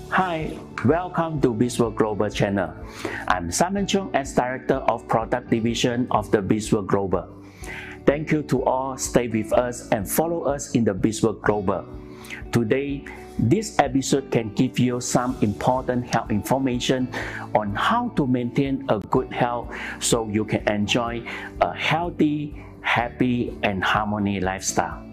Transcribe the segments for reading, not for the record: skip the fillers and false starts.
Hi, welcome to Bizworld Global channel. I'm Simon Chung as Director of Product Division of the Bizworld Global. Thank you to all stay with us and follow us in the Bizworld Global. Today, this episode can give you some important health information on how to maintain a good health so you can enjoy a healthy, happy, and harmony lifestyle.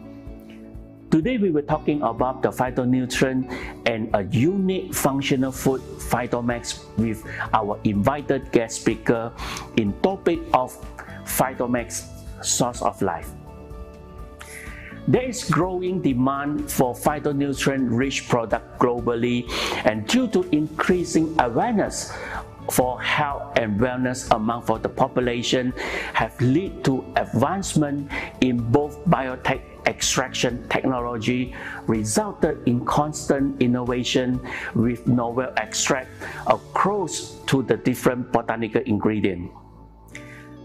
Today we were talking about the phytonutrient and a unique functional food, Phytomax, with our invited guest speaker in topic of Phytomax Source of Life. There is growing demand for phytonutrient-rich products globally, and due to increasing awareness for health and wellness among the population have led to advancement in both biotech extraction technology, resulted in constant innovation with novel extract across to the different botanical ingredients.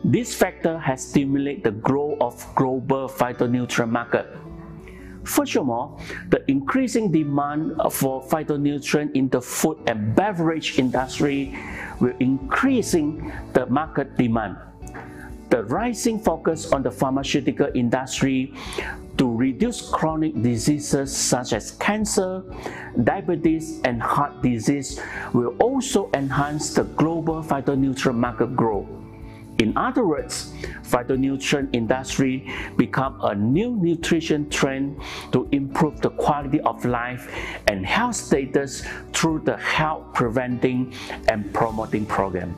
This factor has stimulated the growth of global phytonutrient market. Furthermore, the increasing demand for phytonutrient in the food and beverage industry will increasing the market demand. The rising focus on the pharmaceutical industry to reduce chronic diseases such as cancer, diabetes, and heart disease will also enhance the global phytonutrient market growth. In other words, phytonutrient industry become a new nutrition trend to improve the quality of life and health status through the health preventing and promoting program.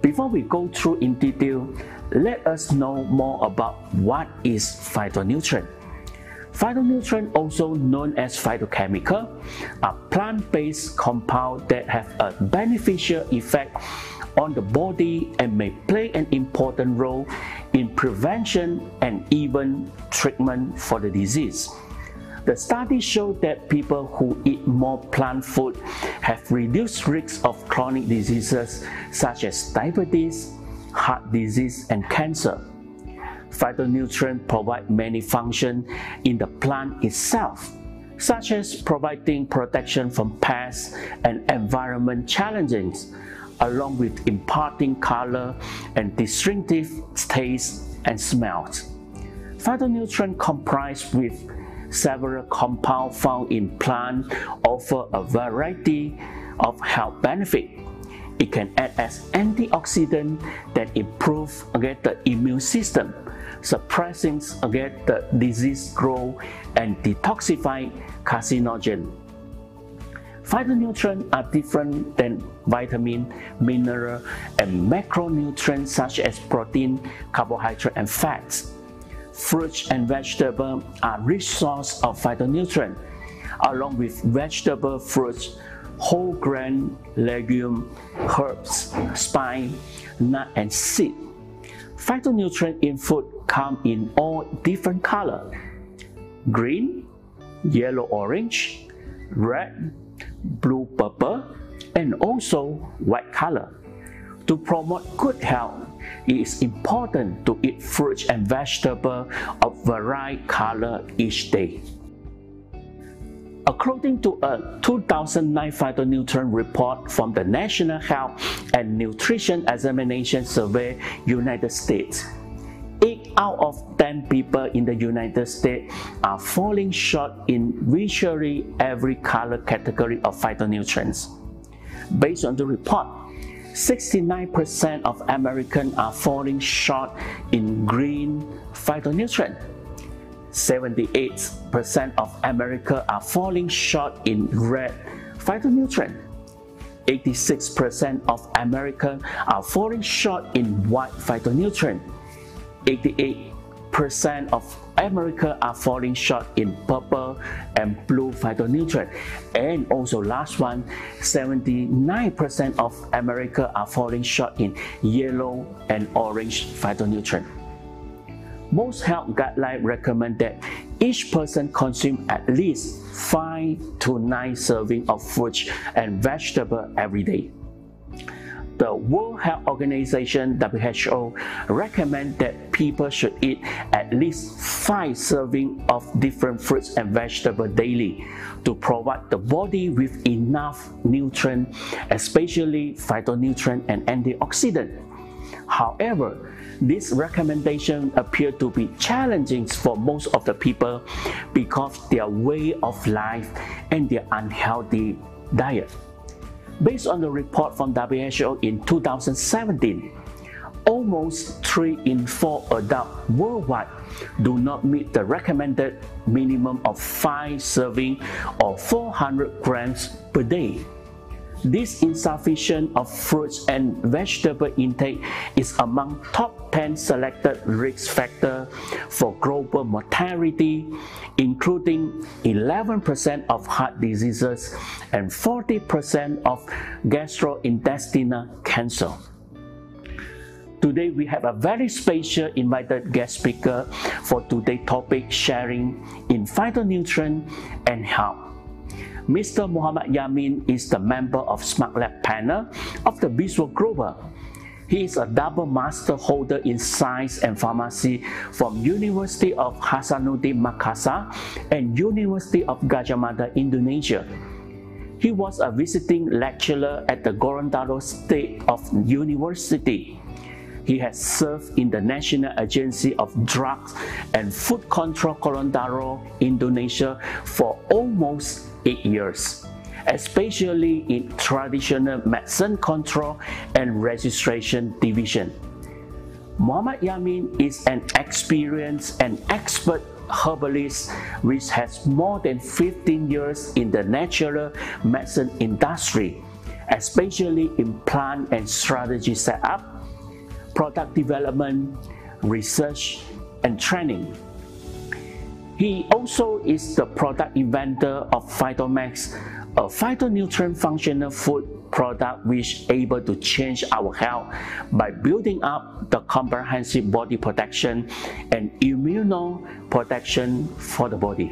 Before we go through in detail, let us know more about what is phytonutrient. Phytonutrient, also known as phytochemical, are plant-based compounds that have a beneficial effect on the body and may play an important role in prevention and even treatment for the disease. The studies show that people who eat more plant food have reduced risks of chronic diseases such as diabetes, heart disease, and cancer. Phytonutrients provide many functions in the plant itself, such as providing protection from pests and environment challenges, along with imparting color and distinctive taste and smells. Phytonutrients comprised with several compounds found in plants offer a variety of health benefits. It can act as antioxidant that improve the immune system, suppressing the disease growth and detoxify carcinogen. Phytonutrients are different than vitamin, mineral, and macronutrients such as protein, carbohydrate, and fats. Fruits and vegetables are rich sources of phytonutrients, along with vegetable, fruits, whole grain, legume, herbs, spice, nut, and seed. Phytonutrients in food come in all different colors: green, yellow-orange, red, blue-purple, and also white color. To promote good health, it is important to eat fruits and vegetables of varied color each day. According to a 2009 phytonutrient report from the National Health and Nutrition Examination Survey, United States, 8 out of 10 people in the United States are falling short in virtually every color category of phytonutrients. Based on the report, 69% of Americans are falling short in green phytonutrient. 78% of America are falling short in red phytonutrient. 86% of America are falling short in white phytonutrient. 88% of America are falling short in purple and blue phytonutrient. And also last one, 79% of America are falling short in yellow and orange phytonutrient. Most health guidelines recommend that each person consume at least 5 to 9 servings of fruits and vegetables every day. The World Health Organization (WHO) recommends that people should eat at least 5 servings of different fruits and vegetables daily to provide the body with enough nutrients, especially phytonutrients and antioxidants. However, this recommendation appear to be challenging for most of the people because their way of life and their unhealthy diet. Based on the report from WHO in 2017, almost 3 in 4 adults worldwide do not meet the recommended minimum of 5 servings or 400 grams per day. This insufficient of fruits and vegetable intake is among top 10 selected risk factors for global mortality, including 11% of heart diseases and 40% of gastrointestinal cancer. Today we have a very special invited guest speaker for today's topic, sharing in phytonutrient and health. Mr. Muhammad Yamin is the member of Smart Lab panel of the BizWorld Global. He is a double master holder in science and pharmacy from University of Hasanuddin Makassar and University of Gadjah Mada, Indonesia. He was a visiting lecturer at the Gorontalo State of University. He has served in the National Agency of Drugs and Food Control Gorontalo, Indonesia for almost 8 years, especially in Traditional Medicine Control and Registration Division. Muhammad Yamin is an experienced and expert herbalist which has more than 15 years in the natural medicine industry, especially in plant and strategy setup, product development, research, and training. He also is the product inventor of Phytomax, a phytonutrient functional food product which is able to change our health by building up the comprehensive body protection and immunoprotection for the body.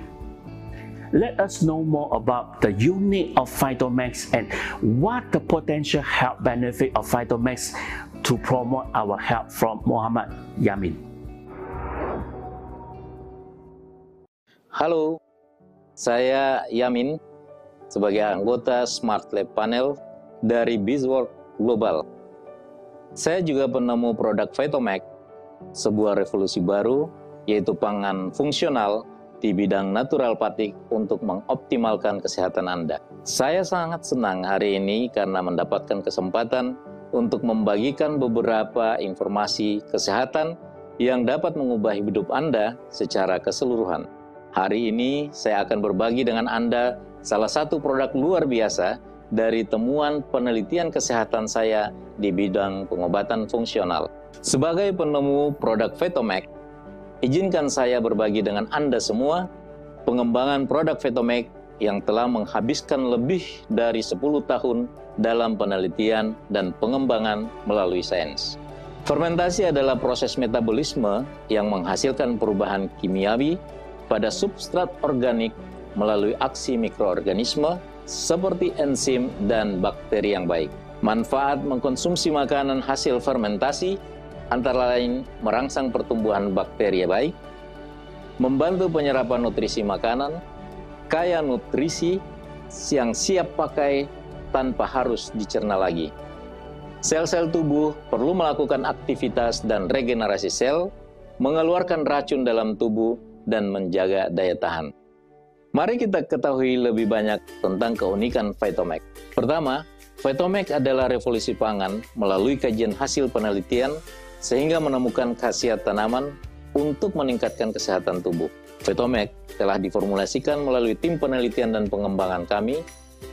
Let us know more about the unique of Phytomax and what the potential health benefit of Phytomax to promote our health from Muhammad Yamin. Halo, saya Yamin sebagai anggota Smart Lab Panel dari BizWorld Global. Saya juga penemu produk Phytomax, sebuah revolusi baru yaitu pangan fungsional di bidang natural-patik untuk mengoptimalkan kesehatan Anda. Saya sangat senang hari ini karena mendapatkan kesempatan untuk membagikan beberapa informasi kesehatan yang dapat mengubah hidup Anda secara keseluruhan. Hari ini saya akan berbagi dengan Anda salah satu produk luar biasa dari temuan penelitian kesehatan saya di bidang pengobatan fungsional. Sebagai penemu produk Phytomax, izinkan saya berbagi dengan Anda semua pengembangan produk Phytomax yang telah menghabiskan lebih dari 10 tahun dalam penelitian dan pengembangan melalui sains. Fermentasi adalah proses metabolisme yang menghasilkan perubahan kimiawi pada substrat organik melalui aksi mikroorganisme seperti enzim dan bakteri yang baik. Manfaat mengkonsumsi makanan hasil fermentasi antara lain merangsang pertumbuhan bakteri yang baik, membantu penyerapan nutrisi makanan, kaya nutrisi yang siap pakai tanpa harus dicerna lagi. Sel-sel tubuh perlu melakukan aktivitas dan regenerasi sel, mengeluarkan racun dalam tubuh, dan menjaga daya tahan. Mari kita ketahui lebih banyak tentang keunikan Phytomax. Pertama, Phytomax adalah revolusi pangan melalui kajian hasil penelitian sehingga menemukan khasiat tanaman untuk meningkatkan kesehatan tubuh. Phytomax telah diformulasikan melalui tim penelitian dan pengembangan kami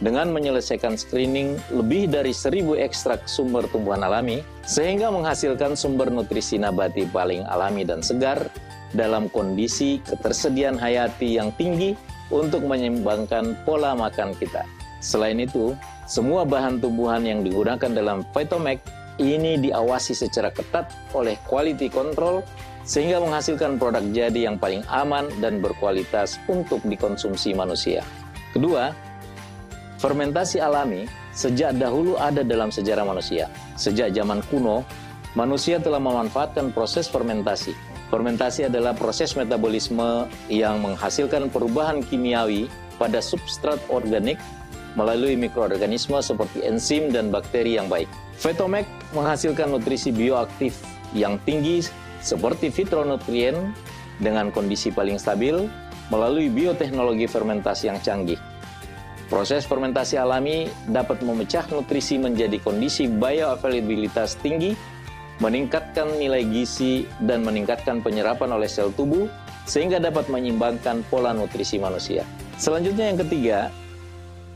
dengan menyelesaikan screening lebih dari 1000 ekstrak sumber tumbuhan alami sehingga menghasilkan sumber nutrisi nabati paling alami dan segar dalam kondisi ketersediaan hayati yang tinggi untuk menyeimbangkan pola makan kita. Selain itu, semua bahan tumbuhan yang digunakan dalam Phytomax ini diawasi secara ketat oleh quality control sehingga menghasilkan produk jadi yang paling aman dan berkualitas untuk dikonsumsi manusia. Kedua, fermentasi alami sejak dahulu ada dalam sejarah manusia. Sejak zaman kuno, manusia telah memanfaatkan proses fermentasi. Fermentasi adalah proses metabolisme yang menghasilkan perubahan kimiawi pada substrat organik melalui mikroorganisme seperti enzim dan bakteri yang baik. Phytomag menghasilkan nutrisi bioaktif yang tinggi seperti fitonutrien dengan kondisi paling stabil melalui bioteknologi fermentasi yang canggih. Proses fermentasi alami dapat memecah nutrisi menjadi kondisi bioavailabilitas tinggi, meningkatkan nilai gizi, dan meningkatkan penyerapan oleh sel tubuh, sehingga dapat menyeimbangkan pola nutrisi manusia. Selanjutnya yang ketiga,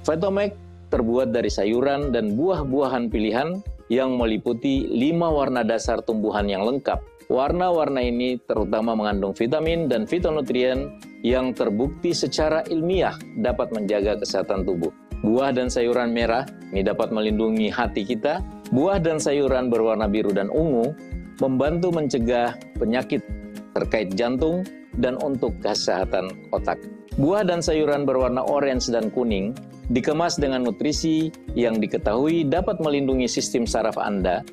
Phytomag terbuat dari sayuran dan buah-buahan pilihan yang meliputi 5 warna dasar tumbuhan yang lengkap. Warna-warna ini terutama mengandung vitamin dan fitonutrien yang terbukti secara ilmiah dapat menjaga kesehatan tubuh. Buah dan sayuran merah ini dapat melindungi hati kita. Buah dan sayuran berwarna biru dan ungu membantu mencegah penyakit terkait jantung dan untuk kesehatan otak. Buah dan sayuran berwarna orange dan kuning dikemas dengan nutrisi yang diketahui dapat melindungi sistem saraf Anda,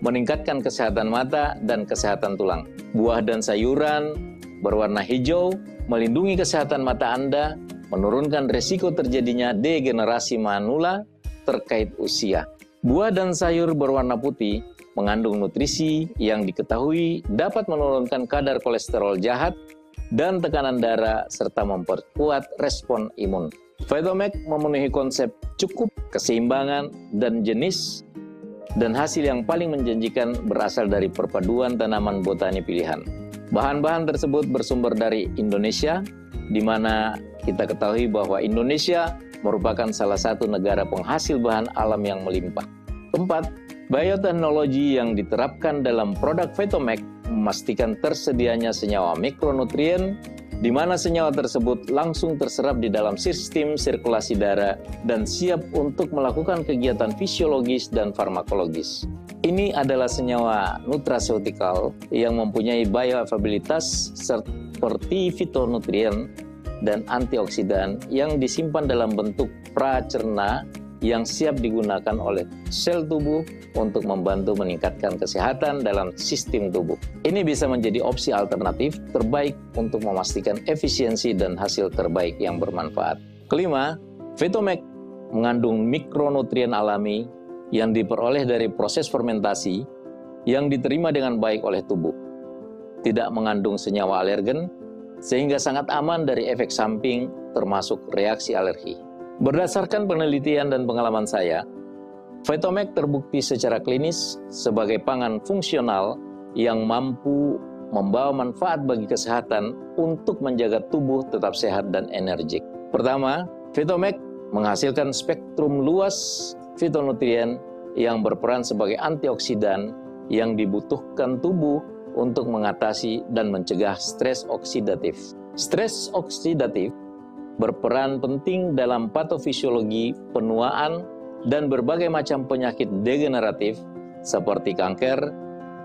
meningkatkan kesehatan mata dan kesehatan tulang. Buah dan sayuran berwarna hijau melindungi kesehatan mata Anda, menurunkan resiko terjadinya degenerasi manula terkait usia. Buah dan sayur berwarna putih mengandung nutrisi yang diketahui dapat menurunkan kadar kolesterol jahat dan tekanan darah serta memperkuat respon imun. Phytomag memenuhi konsep cukup, keseimbangan, dan jenis, dan hasil yang paling menjanjikan berasal dari perpaduan tanaman botani pilihan. Bahan-bahan tersebut bersumber dari Indonesia, di mana kita ketahui bahwa Indonesia merupakan salah satu negara penghasil bahan alam yang melimpah. Keempat, bioteknologi yang diterapkan dalam produk Phytomag memastikan tersedianya senyawa mikronutrien, di mana senyawa tersebut langsung terserap di dalam sistem sirkulasi darah dan siap untuk melakukan kegiatan fisiologis dan farmakologis. Ini adalah senyawa nutraceutikal yang mempunyai bioavailabilitas seperti fitonutrien dan antioksidan yang disimpan dalam bentuk pracerna yang siap digunakan oleh sel tubuh untuk membantu meningkatkan kesehatan dalam sistem tubuh. Ini bisa menjadi opsi alternatif terbaik untuk memastikan efisiensi dan hasil terbaik yang bermanfaat. Kelima, Phytomag mengandung mikronutrien alami yang diperoleh dari proses fermentasi yang diterima dengan baik oleh tubuh. Tidak mengandung senyawa alergen, sehingga sangat aman dari efek samping termasuk reaksi alergi. Berdasarkan penelitian dan pengalaman saya, Phytomag terbukti secara klinis sebagai pangan fungsional yang mampu membawa manfaat bagi kesehatan untuk menjaga tubuh tetap sehat dan energik. Pertama, Phytomag menghasilkan spektrum luas fitonutrien yang berperan sebagai antioksidan yang dibutuhkan tubuh untuk mengatasi dan mencegah stres oksidatif. Stres oksidatif berperan penting dalam patofisiologi penuaan dan berbagai macam penyakit degeneratif seperti kanker,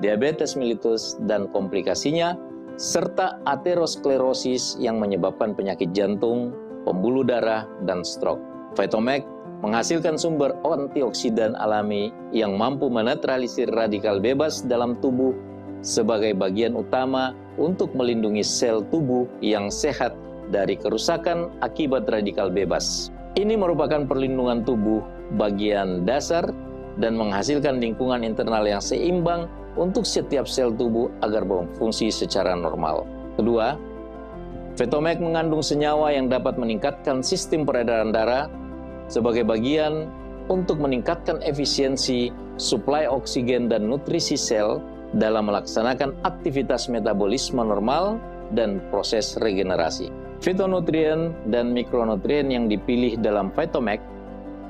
diabetes mellitus dan komplikasinya, serta aterosklerosis yang menyebabkan penyakit jantung, pembuluh darah, dan stroke. Phytomag menghasilkan sumber antioksidan alami yang mampu menetralisir radikal bebas dalam tubuh sebagai bagian utama untuk melindungi sel tubuh yang sehat dari kerusakan akibat radikal bebas. Ini merupakan perlindungan tubuh bagian dasar dan menghasilkan lingkungan internal yang seimbang untuk setiap sel tubuh agar berfungsi secara normal. Kedua, Phytomag mengandung senyawa yang dapat meningkatkan sistem peredaran darah sebagai bagian untuk meningkatkan efisiensi suplai oksigen dan nutrisi sel dalam melaksanakan aktivitas metabolisme normal dan proses regenerasi. Fitonutrien dan mikronutrien yang dipilih dalam Phytomag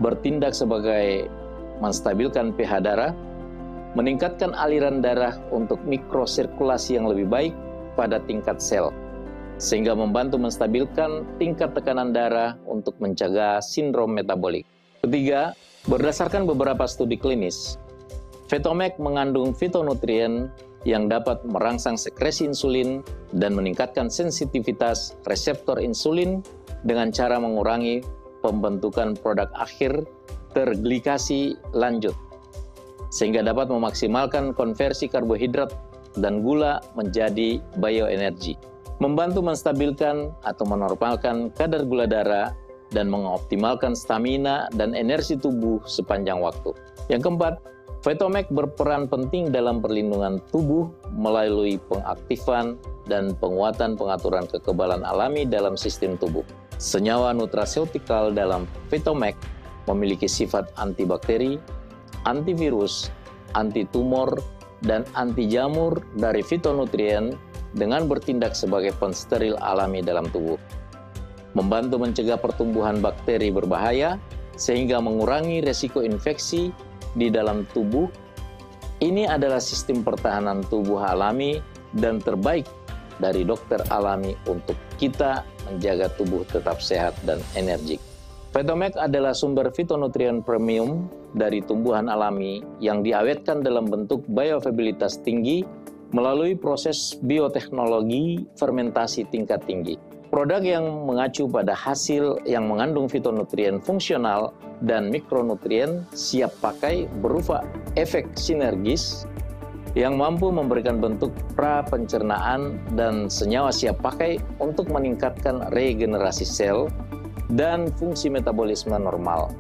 bertindak sebagai menstabilkan pH darah, meningkatkan aliran darah untuk mikrosirkulasi yang lebih baik pada tingkat sel, sehingga membantu menstabilkan tingkat tekanan darah untuk mencegah sindrom metabolik. Ketiga, berdasarkan beberapa studi klinis, Phytomag mengandung fitonutrien yang dapat merangsang sekresi insulin dan meningkatkan sensitivitas reseptor insulin dengan cara mengurangi pembentukan produk akhir terglikasi lanjut, sehingga dapat memaksimalkan konversi karbohidrat dan gula menjadi bioenergi, membantu menstabilkan atau menormalkan kadar gula darah, dan mengoptimalkan stamina dan energi tubuh sepanjang waktu. Yang keempat, Phytomag berperan penting dalam perlindungan tubuh melalui pengaktifan dan penguatan pengaturan kekebalan alami dalam sistem tubuh. Senyawa nutraceutikal dalam Phytomag memiliki sifat antibakteri, antivirus, anti-tumor, dan anti jamur dari fitonutrien dengan bertindak sebagai pensteril alami dalam tubuh. Membantu mencegah pertumbuhan bakteri berbahaya sehingga mengurangi resiko infeksi di dalam tubuh. Ini adalah sistem pertahanan tubuh alami dan terbaik dari dokter alami untuk kita menjaga tubuh tetap sehat dan energik. Phytomag adalah sumber fitonutrien premium dari tumbuhan alami yang diawetkan dalam bentuk bioavailabilitas tinggi melalui proses bioteknologi fermentasi tingkat tinggi. Produk yang mengacu pada hasil yang mengandung fitonutrien fungsional dan mikronutrien siap pakai berupa efek sinergis yang mampu memberikan bentuk pra-pencernaan dan senyawa siap pakai untuk meningkatkan regenerasi sel dan fungsi metabolisme normal.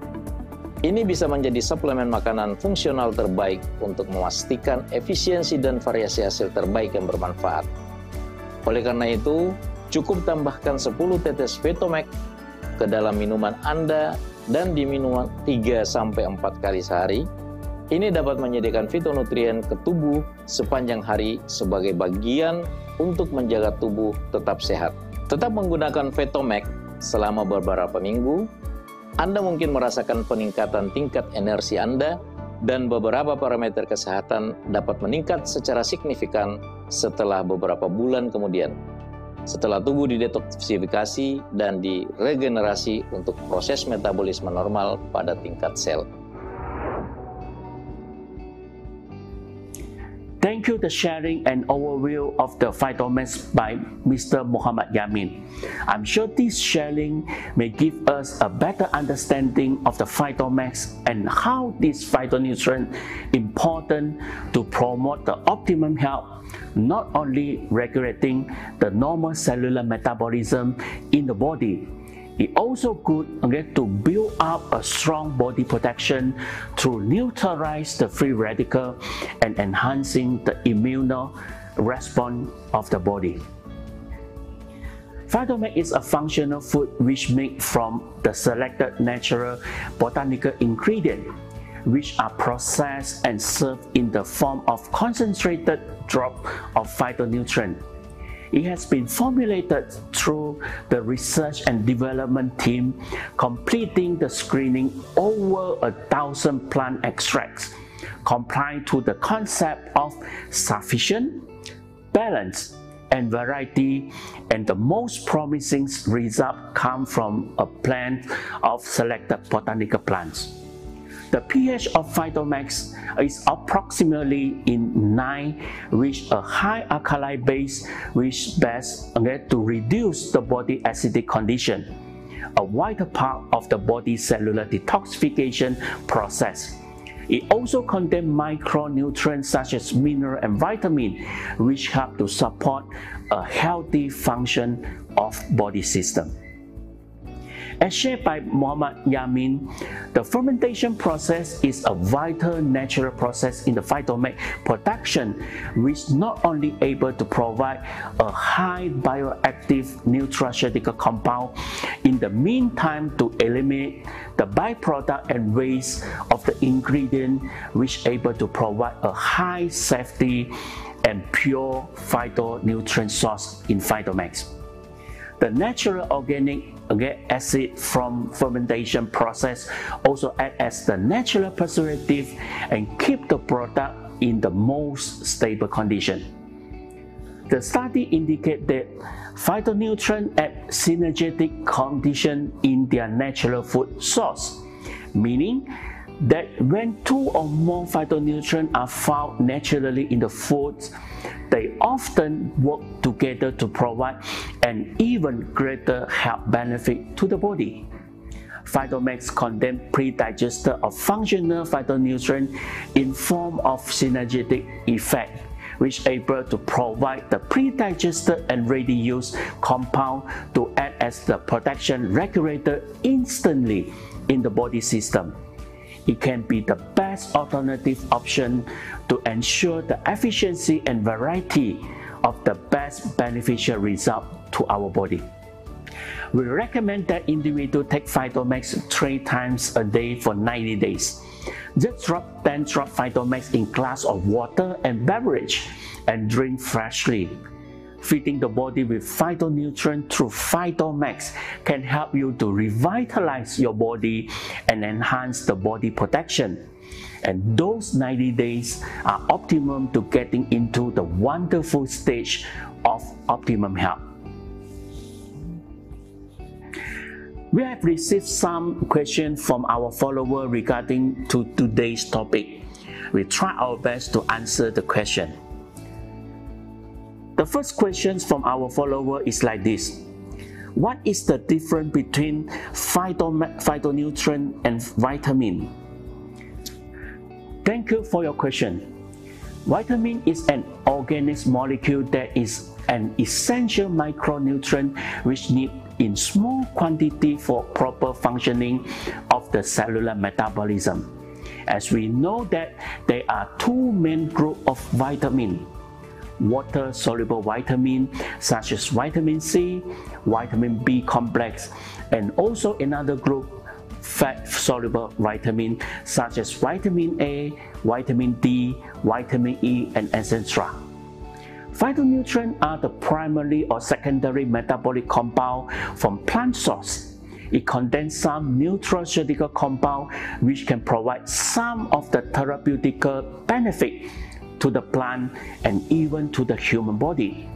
Ini bisa menjadi suplemen makanan fungsional terbaik untuk memastikan efisiensi dan variasi hasil terbaik yang bermanfaat. Oleh karena itu, cukup tambahkan 10 tetes Phytomag ke dalam minuman Anda dan diminum 3-4 kali sehari. Ini dapat menyediakan fitonutrien ke tubuh sepanjang hari sebagai bagian untuk menjaga tubuh tetap sehat. Tetap menggunakan Phytomag selama beberapa minggu, Anda mungkin merasakan peningkatan tingkat energi Anda dan beberapa parameter kesehatan dapat meningkat secara signifikan setelah beberapa bulan kemudian. Setelah tubuh didetoksifikasi dan diregenerasi untuk proses metabolisme normal pada tingkat sel. Thank you for sharing and overview of the Phytomag by Mr. Muhammad Yamin. I'm sure this sharing may give us a better understanding of the Phytomag and how this phytonutrient important to promote the optimum health, not only regulating the normal cellular metabolism in the body. It also good to build up a strong body protection to neutralize the free radical and enhancing the immune response of the body. Phytomag is a functional food which made from the selected natural botanical ingredient, which are processed and served in the form of concentrated drop of phytonutrient. It has been formulated through the research and development team, completing the screening over 1,000 plant extracts, complying to the concept of sufficient, balance, and variety, and the most promising result come from a plant of selected botanical plants. The pH of Phytomag is approximately in 9, with a high alkali base, which best to reduce the body acidic condition, a vital part of the body cellular detoxification process. It also contains micronutrients such as mineral and vitamin, which help to support a healthy function of body system. As shared by Muhammad Yamin, the fermentation process is a vital natural process in the Phytomag production, which not only able to provide a high bioactive nutraceutical compound, in the meantime to eliminate the byproduct and waste of the ingredient, which able to provide a high safety and pure phytonutrient source in Phytomag. The natural organic acid from fermentation process also act as the natural preservative and keep the product in the most stable condition. The study indicate that phytonutrients at synergetic condition in their natural food source, meaning that when 2 or more phytonutrients are found naturally in the foods, they often work together to provide an even greater health benefit to the body. Phytomax contains pre-digester of functional phytonutrient in form of synergetic effect, which able to provide the pre-digested and ready-use compound to act as the protection regulator instantly in the body system. It can be the best alternative option to ensure the efficiency and variety of the best beneficial result to our body. We recommend that individuals take Phytomax 3 times a day for 90 days. Just drop 10 drops Phytomax in glass of water and beverage and drink freshly. Feeding the body with phytonutrient through Phytomax can help you to revitalize your body and enhance the body protection. And those 90 days are optimum to getting into the wonderful stage of optimum health. We have received some questions from our followers regarding to today's topic. We try our best to answer the question. The first question from our follower is like this. What is the difference between phytonutrient and vitamin? Thank you for your question. Vitamin is an organic molecule that is an essential micronutrient which need in small quantity for proper functioning of the cellular metabolism. As we know that there are two main groups of vitamin: water-soluble vitamin such as vitamin C, vitamin B complex, and also another group fat-soluble vitamin such as vitamin A, vitamin D, vitamin E, and etc. Phytonutrients are the primary or secondary metabolic compound from plant source. It contains some nutraceutical compound which can provide some of the therapeutic benefit to the plant and even to the human body.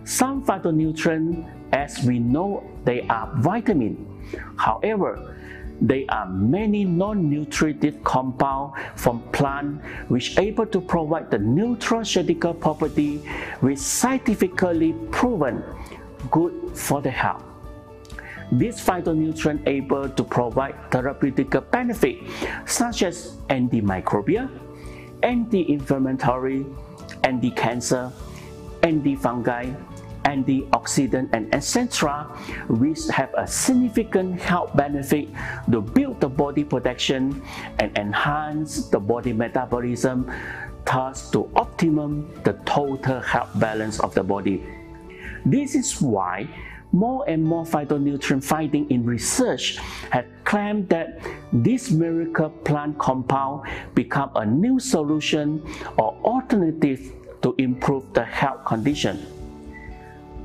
Some phytonutrients, as we know, they are vitamin. However, there are many non-nutritive compounds from plants which are able to provide the nutraceutical property which scientifically proven good for the health. These phytonutrients are able to provide therapeutic benefit such as antimicrobial, anti-inflammatory, anti-cancer, anti-fungi, antioxidant, and etc., which have a significant health benefit to build the body protection and enhance the body metabolism, thus to optimum the total health balance of the body. This is why more and more phytonutrient finding in research have claimed that this miracle plant compound become a new solution or alternative to improve the health condition.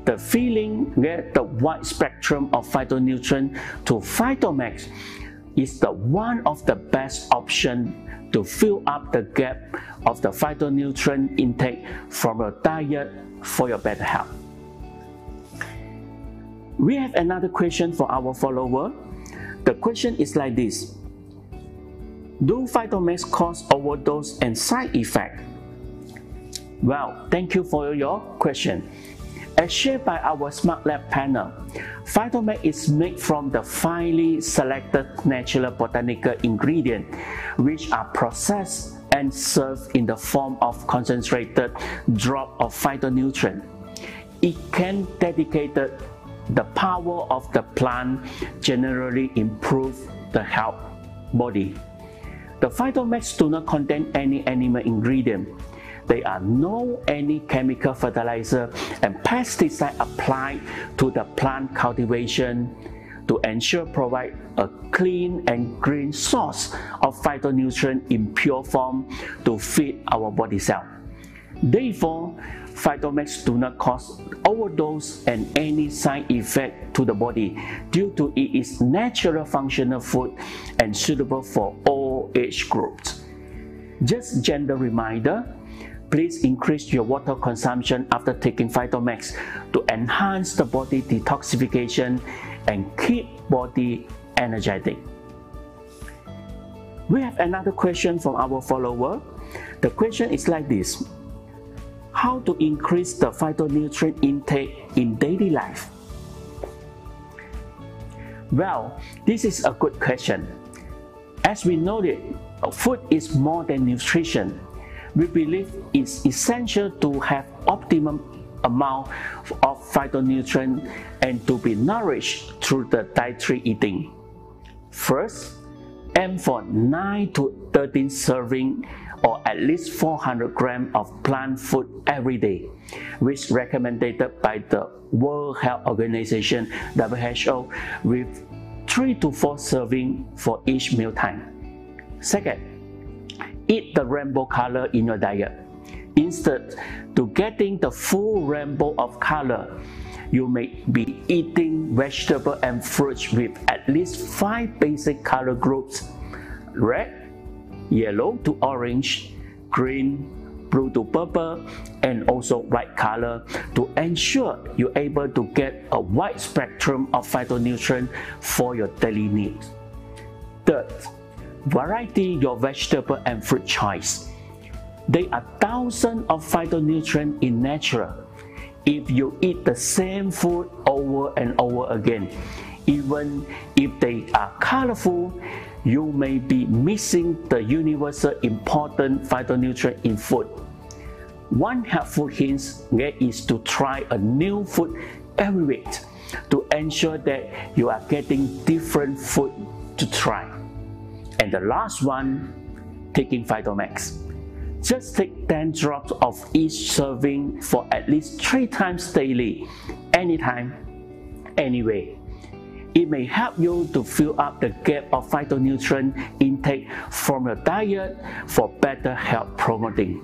The feeling that the wide spectrum of phytonutrient to Phytomax is the one of the best options to fill up the gap of the phytonutrient intake from your diet for your better health. We have another question for our follower. The question is like this. Do Phytomax cause overdose and side effect? Well, thank you for your question. As shared by our Smart Lab panel, Phytomax is made from the finely selected natural botanical ingredients which are processed and served in the form of concentrated drop of phytonutrient. It can dedicate the power of the plant generally improve the health body. The Phytomax do not contain any animal ingredient. There are no any chemical fertilizer and pesticide applied to the plant cultivation to ensure provide a clean and green source of phytonutrient in pure form to feed our body cell. Therefore, Phytomax do not cause overdose and any side effect to the body due to it is natural functional food and suitable for all age groups. Just gentle reminder, please increase your water consumption after taking Phytomax to enhance the body detoxification and keep body energetic. We have another question from our follower. The question is like this. How to increase the phytonutrient intake in daily life? Well, this is a good question. As we noted, food is more than nutrition. We believe it's essential to have optimum amount of phytonutrients and to be nourished through the dietary eating. First, aim for 9 to 13 servings or at least 400 grams of plant food every day, which is recommended by the World Health Organization (WHO) with 3 to 4 servings for each mealtime. Second, eat the rainbow color in your diet. Instead to getting the full rainbow of color, you may be eating vegetables and fruits with at least 5 basic color groups: red, yellow to orange, green, blue to purple, and also white color to ensure you're able to get a wide spectrum of phytonutrients for your daily needs. Third, variety your vegetable and fruit choice. There are thousands of phytonutrients in nature. If you eat the same food over and over again, even if they are colorful, you may be missing the universal important phytonutrient in food. One helpful hint is to try a new food every week to ensure that you are getting different food to try. And the last one, taking Phytomax. Just take 10 drops of each serving for at least 3 times daily, anytime, anyway. It may help you to fill up the gap of phytonutrient intake from your diet for better health promoting.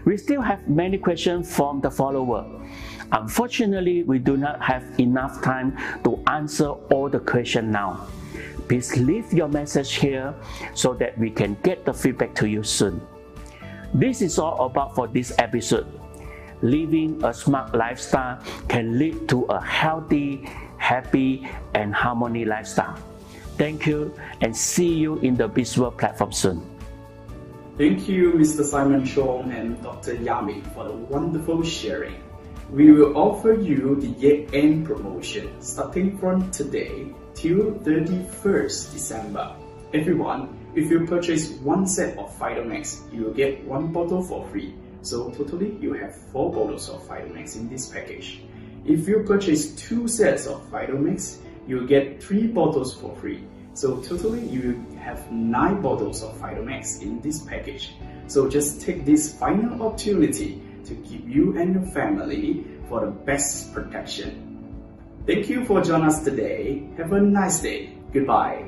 We still have many questions from the follower. Unfortunately, we do not have enough time to answer all the questions now. Please leave your message here so that we can get the feedback to you soon. This is all about for this episode. Living a smart lifestyle can lead to a healthy, happy, and harmony lifestyle. Thank you and see you in the BizWorld platform soon. Thank you, Mr. Simon Chong and Dr. Yamin, for the wonderful sharing. We will offer you the year-end promotion starting from today till 31st December. Everyone, if you purchase 1 set of Phytomax, you will get 1 bottle for free. So totally, you have 4 bottles of Phytomax in this package. If you purchase 2 sets of Phytomax, you will get 3 bottles for free. So totally, you will have 9 bottles of Phytomax in this package. So just take this final opportunity to keep you and your family for the best protection. Thank you for joining us today. Have a nice day. Goodbye.